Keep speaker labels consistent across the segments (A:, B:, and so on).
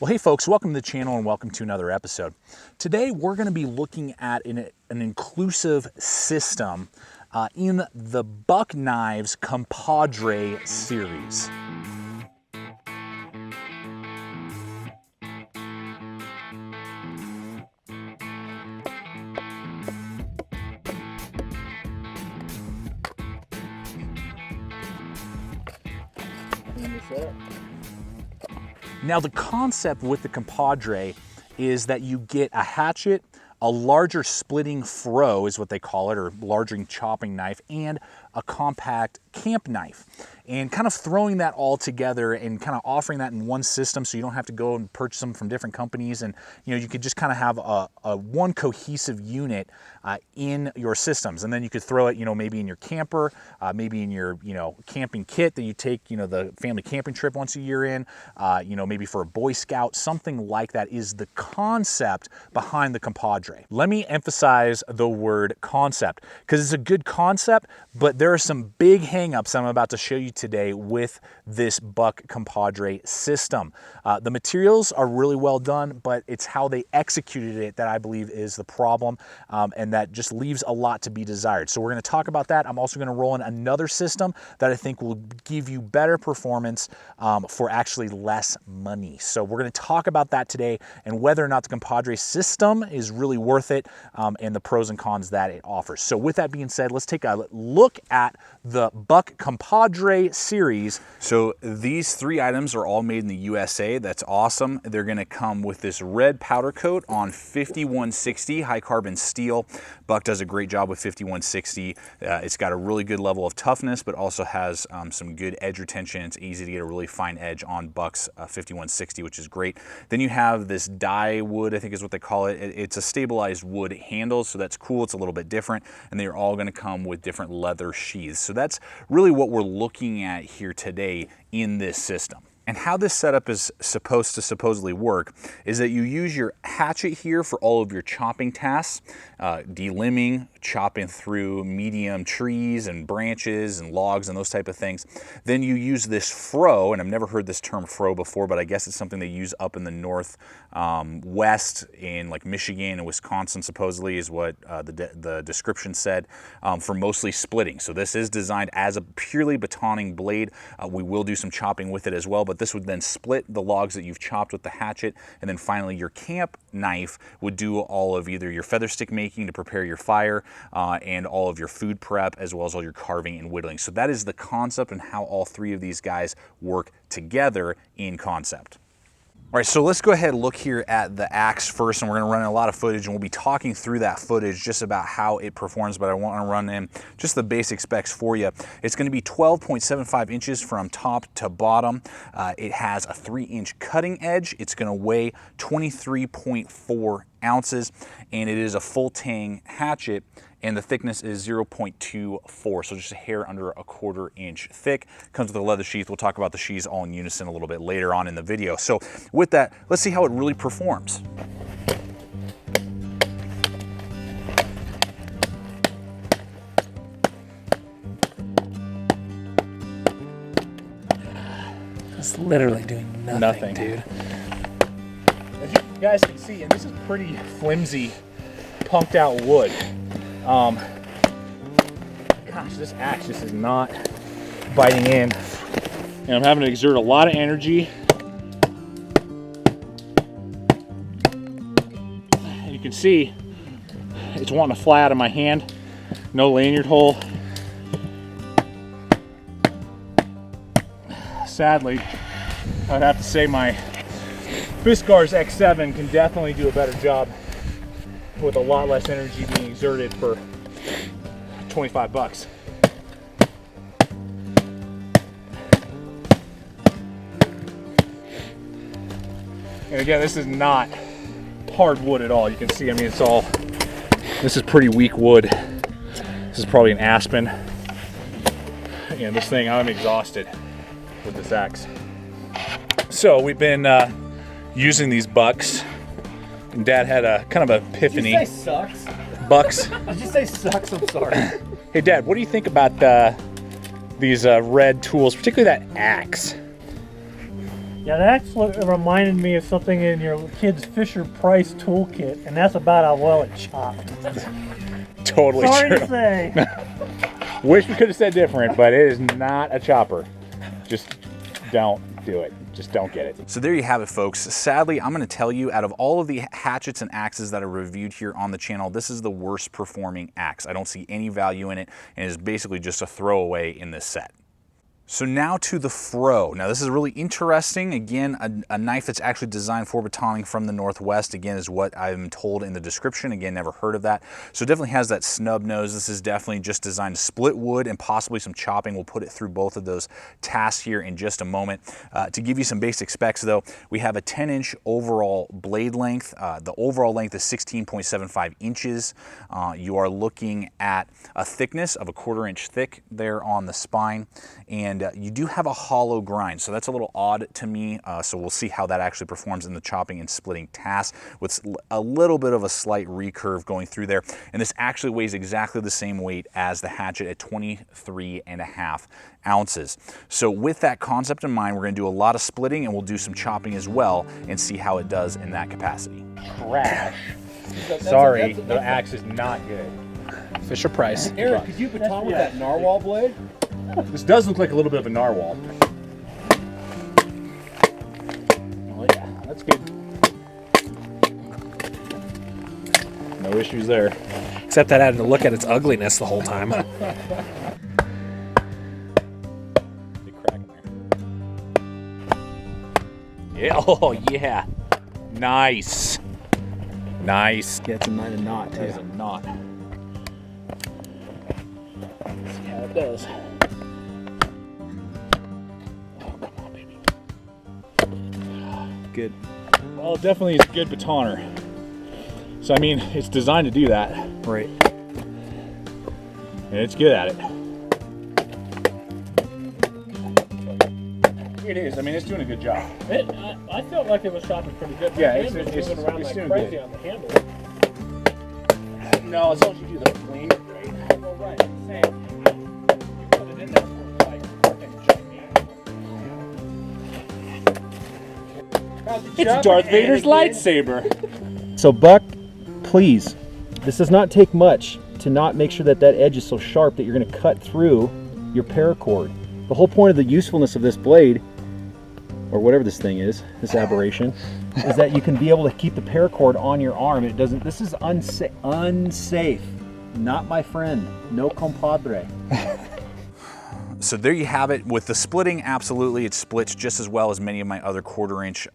A: Well, hey folks, welcome to the channel and welcome to another episode. Today we're going to be looking at an inclusive system in the Buck Knives Compadre series. Now the concept with the Compadre is that you get a hatchet, a larger splitting fro is what they call it, or larger chopping knife, and a compact camp knife. And kind of throwing that all together and kind of offering that in one system so you don't have to go and purchase them from different companies, and you could just kind of have a one cohesive unit in your systems. And then you could throw it maybe in your camper, maybe in your camping kit that you take the family camping trip once a year in, maybe for a Boy Scout, something like that is the concept behind the Compadre. Let me emphasize the word concept because it's a good concept, but there are some big hang-ups I'm about to show you today with this Buck Compadre system. The materials are really well done, but it's how they executed it that I believe is the problem, and that just leaves a lot to be desired. So we're going to talk about that. I'm also going to roll in another system that I think will give you better performance for actually less money. So we're going to talk about that today and whether or not the Compadre system is really worth it, and the pros and cons that it offers. So with that being said, let's take a look at the Buck Compadre series. So these three items are all made in the USA. That's awesome. They're going to come with this red powder coat on 5160 high carbon steel. Buck does a great job with 5160. It's got a really good level of toughness, but also has some good edge retention. It's easy to get a really fine edge on Buck's 5160, which is great. Then you have this dye wood, I think is what they call it. It's a stabilized wood handle, so that's cool. It's a little bit different, and they're all going to come with different leather sheaths. So that's really what we're looking at here today in this system. And how this setup is supposed to supposedly work is that you use your hatchet here for all of your chopping tasks, delimbing, chopping through medium trees and branches and logs and those type of things. Then you use this fro, and I've never heard this term fro before, but I guess it's something they use up in the north west in like Michigan and Wisconsin, supposedly is what the description said, for mostly splitting. So this is designed as a purely batoning blade. We will do some chopping with it as well, but this would then split the logs that you've chopped with the hatchet, and then finally your camp knife would do all of either your feather stick making to prepare your fire and all of your food prep, as well as all your carving and whittling. So that is the concept and how all three of these guys work together in concept. All right, so let's go ahead and look here at the axe first, and we're going to run in a lot of footage, and we'll be talking through that footage just about how it performs, but I want to run in just the basic specs for you. It's going to be 12.75 inches from top to bottom. It has a 3-inch cutting edge. It's going to weigh 23.4 ounces, and it is a full tang hatchet, and the thickness is 0.24, so just a hair under a 1/4 inch thick. Comes with a leather sheath. We'll talk about the sheaths all in unison a little bit later on in the video. So with that, let's see how it really performs.
B: It's literally doing nothing, dude.
A: As you guys can see, and this is pretty flimsy, pumped out wood. Gosh, this axe just is not biting in. And I'm having to exert a lot of energy. You can see it's wanting to fly out of my hand. No lanyard hole. Sadly, I'd have to say my Fiskars X7 can definitely do a better job with a lot less energy being exerted for 25 bucks. And again, this is not hard wood at all. You can see, I mean, this is pretty weak wood. This is probably an aspen. And this thing, I'm exhausted with this axe. So we've been using these bucks, and Dad had a kind of epiphany.
B: Did you say sucks?
A: Bucks.
B: Did you say sucks? I'm sorry.
A: Hey Dad, what do you think about these red tools, particularly that axe?
C: Yeah, that's what reminded me of something in your kid's Fisher Price toolkit, and that's about how well it chopped.
A: Totally
C: Sorry
A: true.
C: to say.
A: Wish we could have said different, but it is not a chopper. Just don't do it. Just don't get it. So there you have it, folks. Sadly, I'm going to tell you, out of all of the hatchets and axes that are reviewed here on the channel, this is the worst performing axe. I don't see any value in it, and is basically just a throwaway in this set. So now to the Fro. Now this is really interesting. Again, a knife that's actually designed for batoning from the Northwest, again, is what I'm told in the description. Again, never heard of that. So it definitely has that snub nose. This is definitely just designed to split wood and possibly some chopping. We'll put it through both of those tasks here in just a moment. To give you some basic specs though, we have a 10-inch overall blade length. The overall length is 16.75 inches. You are looking at a thickness of a 1/4 inch thick there on the spine. And you do have a hollow grind, so that's a little odd to me. So we'll see how that actually performs in the chopping and splitting task with a little bit of a slight recurve going through there. And this actually weighs exactly the same weight as the hatchet at 23.5 ounces. So with that concept in mind, we're going to do a lot of splitting and we'll do some chopping as well and see how it does in that capacity.
B: Trash.
A: Sorry, the axe is not good.
B: Fisher Price.
D: Eric, could you baton with that narwhal blade?
A: This does look like a little bit of a narwhal. Oh yeah, that's good. No issues there.
B: Except that I had to look at its ugliness the whole time.
A: Big crack in there. Yeah, oh yeah. Nice. Nice.
B: Yeah, it's a knot
A: That is a knot.
B: Let's see how it does.
A: Good. Well, it definitely is a good batoner. So I mean, it's designed to do that.
B: Right.
A: And it's good at it. It is. I mean, it's doing a good job.
C: I felt like it was chopping pretty good.
A: Yeah,
C: My
A: it's
C: hand was moving around like
A: doing
C: crazy
A: good.
C: on the handle.
A: No, as long as you do the flame right.
C: Well, right. I'm saying, you put it in there for like fucking gigantic.
A: It's Darth Vader's lightsaber.
D: So Buck, please, this does not take much to not make sure that that edge is so sharp that you're going to cut through your paracord. The whole point of the usefulness of this blade, or whatever this thing is, this aberration, is that you can be able to keep the paracord on your arm. It doesn't. This is unsafe. Not my friend. No compadre.
A: So there you have it. With the splitting, absolutely, it splits just as well as many of my other 1/4 inch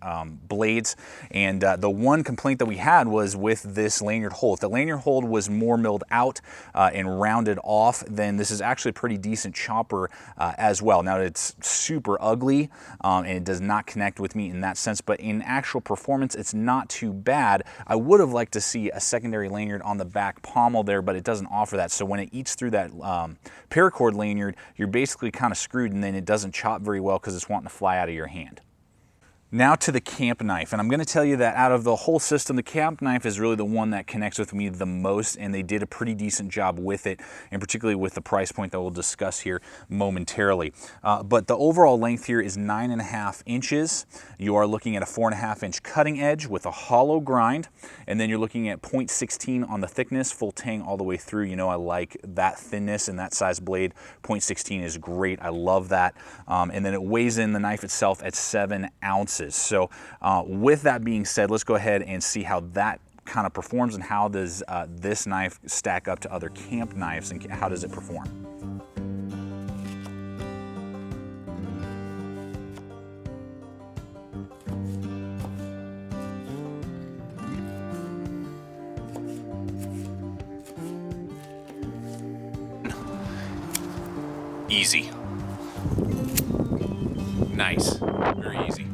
A: blades. And the one complaint that we had was with this lanyard hold. If the lanyard hold was more milled out and rounded off, then this is actually a pretty decent chopper as well. Now it's super ugly and it does not connect with me in that sense, but in actual performance, it's not too bad. I would have liked to see a secondary lanyard on the back pommel there, but it doesn't offer that. So when it eats through that paracord lanyard, you're basically kind of screwed, and then it doesn't chop very well because it's wanting to fly out of your hand. Now to the camp knife, and I'm going to tell you that out of the whole system, the camp knife is really the one that connects with me the most, and they did a pretty decent job with it, and particularly with the price point that we'll discuss here momentarily. But the overall length here is 9.5 inches. You are looking at a 4.5 inch cutting edge with a hollow grind, and then you're looking at 0.16 on the thickness, full tang all the way through. You know, I like that thinness and that size blade. 0.16 is great. I love that. And then it weighs in the knife itself at 7 ounces. So with that being said, let's go ahead and see how that kind of performs and how does this knife stack up to other camp knives and how does it perform. Easy. Nice. Very easy.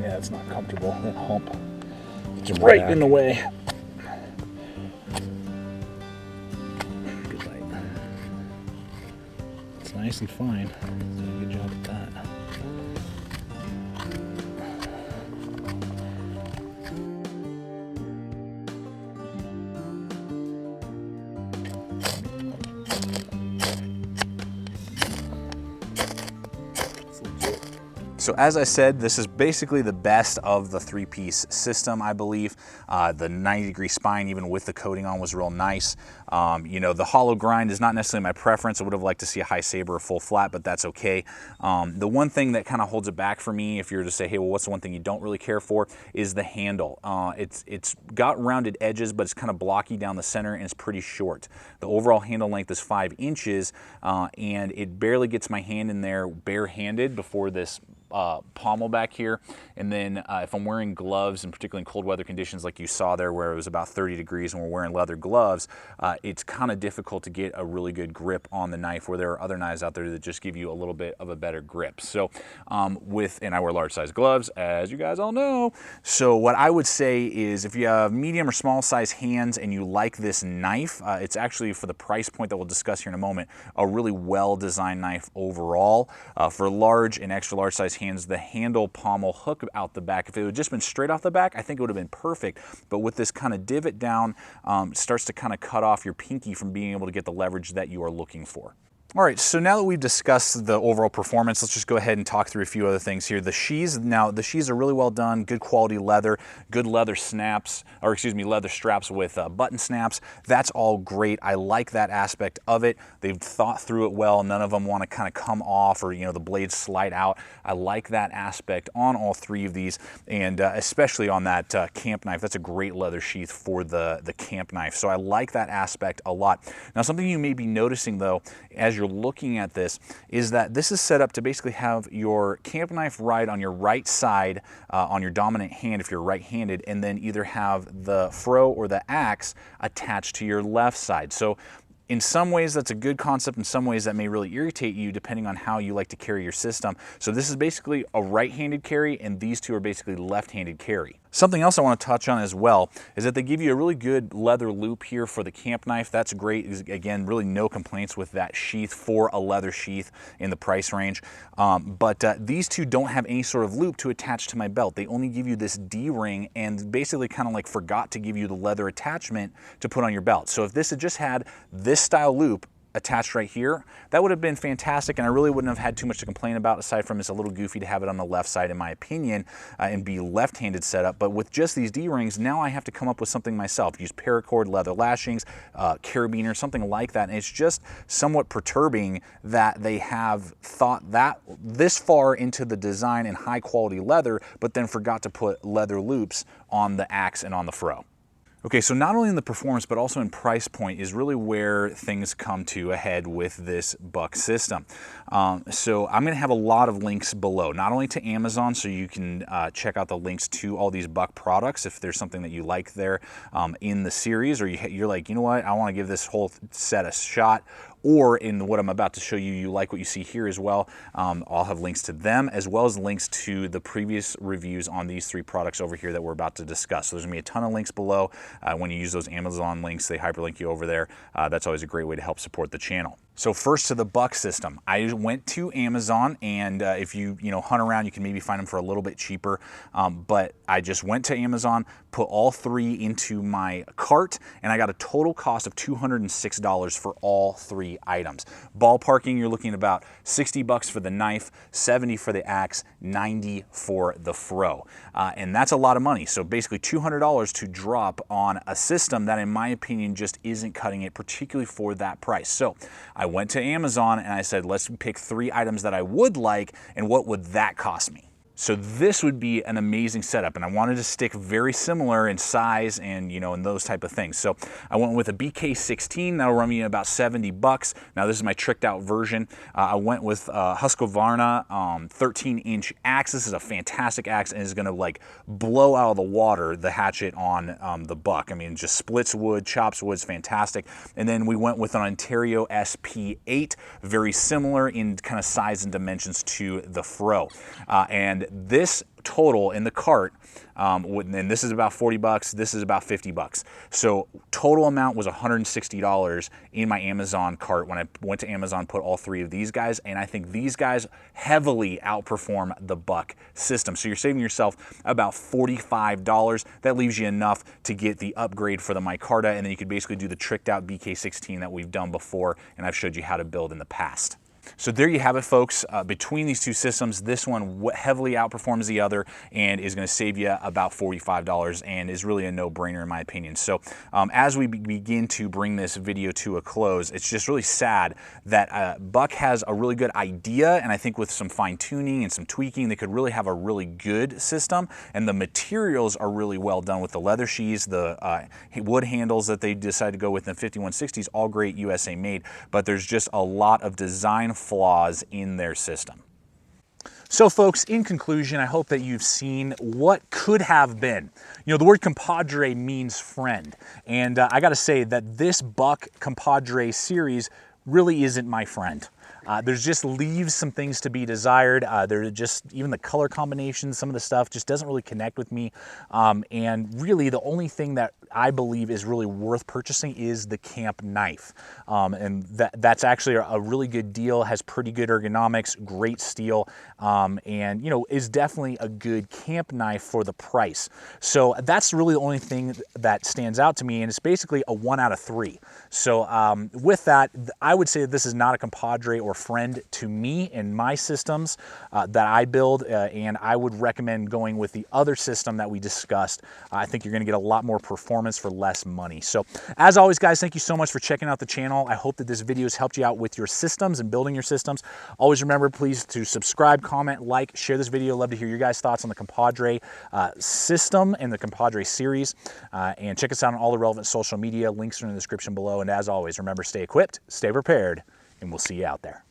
A: Yeah, it's not comfortable. That hump gets right in the way. Good light. It's nice and fine. Did a good job at that. So as I said, this is basically the best of the three-piece system, I believe. The 90-degree spine, even with the coating on, was real nice. You know, the hollow grind is not necessarily my preference. I would have liked to see a high saber or full flat, but that's okay. The one thing that kind of holds it back for me, if you were to say, hey, well, what's the one thing you don't really care for, is the handle. It's got rounded edges, but it's kind of blocky down the center, and it's pretty short. The overall handle length is 5 inches, and it barely gets my hand in there bare-handed before this pommel back here. And then if I'm wearing gloves, and particularly in cold weather conditions like you saw there where it was about 30 degrees and we're wearing leather gloves, it's kind of difficult to get a really good grip on the knife, where there are other knives out there that just give you a little bit of a better grip. So and I wear large size gloves, as you guys all know. So what I would say is, if you have medium or small size hands and you like this knife, it's actually, for the price point that we'll discuss here in a moment, a really well designed knife overall. For large and extra large size hands, the handle pommel hook out the back, if it had just been straight off the back, I think it would have been perfect. But with this kind of divot down, it starts to kind of cut off your pinky from being able to get the leverage that you are looking for. All right, so now that we've discussed the overall performance, let's just go ahead and talk through a few other things here. The sheaths, now the sheaths are really well done, good quality leather, good leather snaps, or excuse me, leather straps with button snaps. That's all great. I like that aspect of it. They've thought through it well. None of them want to kind of come off, or, you know, the blades slide out. I like that aspect on all three of these, and especially on that camp knife. That's a great leather sheath for the camp knife. So I like that aspect a lot. Now, something you may be noticing though, as you're looking at this, is that this is set up to basically have your camp knife ride on your right side on your dominant hand if you're right-handed, and then either have the fro or the axe attached to your left side. So in some ways that's a good concept, in some ways that may really irritate you depending on how you like to carry your system. So this is basically a right-handed carry, and these two are basically left-handed carry. Something else I want to touch on as well is that they give you a really good leather loop here for the camp knife. That's great. Again, really no complaints with that sheath for a leather sheath in the price range. But these two don't have any sort of loop to attach to my belt. They only give you this D-ring, and basically kind of like forgot to give you the leather attachment to put on your belt. So if this had just had this style loop attached right here, that would have been fantastic, and I really wouldn't have had too much to complain about, aside from it's a little goofy to have it on the left side in my opinion, and be left-handed setup. But with just these D-rings, now I have to come up with something myself. Use paracord, leather lashings, carabiner, something like that, and it's just somewhat perturbing that they have thought that this far into the design and high quality leather, but then forgot to put leather loops on the axe and on the fro. Okay, so not only in the performance, but also in price point is really where things come to a head with this buck system. So I'm gonna have a lot of links below, not only to Amazon, so you can check out the links to all these buck products if there's something that you like there in the series, or you're like, you know what, I wanna give this whole set a shot, or in what I'm about to show you, you like what you see here as well. I'll have links to them, as well as links to the previous reviews on these three products over here that we're about to discuss. So there's gonna be a ton of links below. When you use those Amazon links, they hyperlink you over there. That's always a great way to help support the channel. So first, to the buck system. I went to Amazon, and if you hunt around, you can maybe find them for a little bit cheaper. But I just went to Amazon, put all three into my cart, and I got a total cost of $206 for all three items. Ballparking, you're looking at about 60 bucks for the knife, 70 for the axe, 90 for the fro. And that's a lot of money. So basically $200 to drop on a system that, in my opinion, just isn't cutting it, particularly for that price. So I went to Amazon and I said, let's pick 3 items that I would like, and what would that cost me? So this would be an amazing setup, and I wanted to stick very similar in size and and those type of things. So I went with a BK16. That'll run me about 70 bucks. Now this is my tricked out version. I went with Husqvarna 13-inch axe. This is a fantastic axe, and is going to like blow out of the water the hatchet on the buck. I mean, just splits wood, chops wood, it's fantastic. And then we went with an Ontario SP8, very similar in kind of size and dimensions to the fro. And this total in the cart, and this is about 40 bucks, this is about 50 bucks. So total amount was $160 in my Amazon cart when I went to Amazon, put all 3 of these guys, and I think these guys heavily outperform the buck system. So you're saving yourself about $45. That leaves you enough to get the upgrade for the micarta, and then you could basically do the tricked out BK16 that we've done before, and I've showed you how to build in the past. So there you have it, folks. Between these two systems, this one heavily outperforms the other and is going to save you about $45 and is really a no-brainer in my opinion. So as we begin to bring this video to a close, it's just really sad that Buck has a really good idea, and I think with some fine-tuning and some tweaking, they could really have a really good system, and the materials are really well done with the leather sheaths, the wood handles that they decided to go with in the 5160s, all great USA made, but there's just a lot of design flaws in their system. So folks, in conclusion, I hope that you've seen what could have been. You know, the word compadre means friend, and I gotta say that this Buck Compadre series really isn't my friend. There's just leaves some things to be desired. There's just, even the color combinations, some of the stuff just doesn't really connect with me. And really the only thing that I believe is really worth purchasing is the camp knife. And that's actually a really good deal, has pretty good ergonomics, great steel, and you know, is definitely a good camp knife for the price. So that's really the only thing that stands out to me, and it's basically a 1 out of 3. So with that, I would say that this is not a compadre or friend to me in my systems that I build, and I would recommend going with the other system that we discussed. I think you're going to get a lot more performance for less money. So as always, guys, thank you so much for checking out the channel. I hope that this video has helped you out with your systems and building your systems. Always remember, please, to subscribe, comment, like, share this video. Love to hear your guys' thoughts on the Compadre system and the Compadre series. And check us out on all the relevant social media. Links are in the description below. And as always, remember, stay equipped, stay prepared, and we'll see you out there.